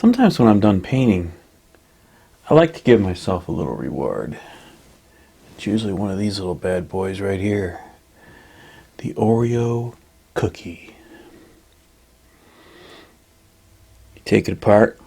Sometimes when I'm done painting, I like to give myself a little reward. It's usually one of these little bad boys right here. The Oreo cookie. You take it apart.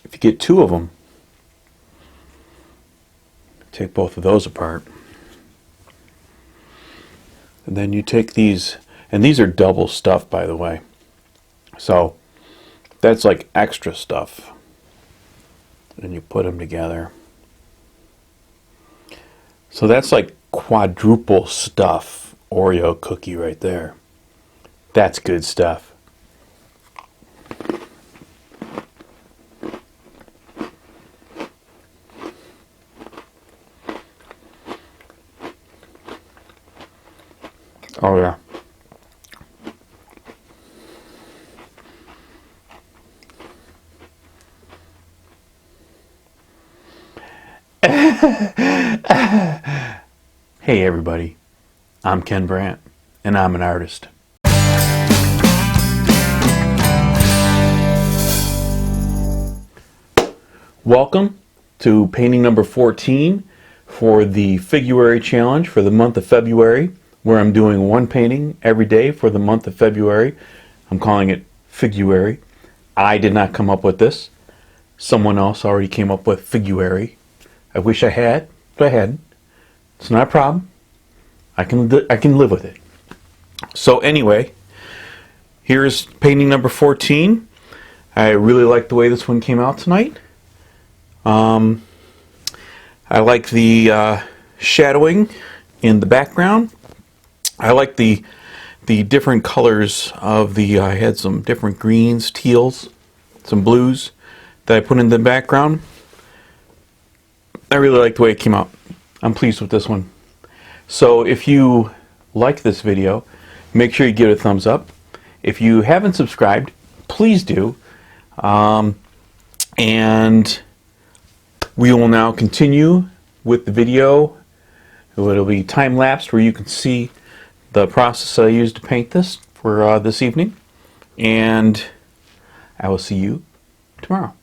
If you get two of them, take both of those apart. And then you take these, and these are double stuffed, by the way. So that's like extra stuff. And you put them together. So that's like quadruple stuff Oreo cookie right there. That's good stuff. Oh yeah. Hey everybody, I'm Ken Brant, and I'm an artist. Welcome to painting number 14 for the Figurary challenge for the month of February, where I'm doing one painting every day for the month of February. I'm calling it Figurary. I did not come up with this. Someone else already came up with Figurary. I wish I had, but I hadn't. It's not a problem. I can live with it. So anyway, here's painting number 14. I really like the way this one came out tonight. I like the shadowing in the background. I like the different colors of the, I had some different greens, teals, some blues that I put in the background. I really like the way it came out. I'm pleased with this one. So if you like this video, make sure you give it a thumbs up. If you haven't subscribed, please do. And we will now continue with the video. It'll be time-lapsed where you can see the process I used to paint this for this evening. And I will see you tomorrow.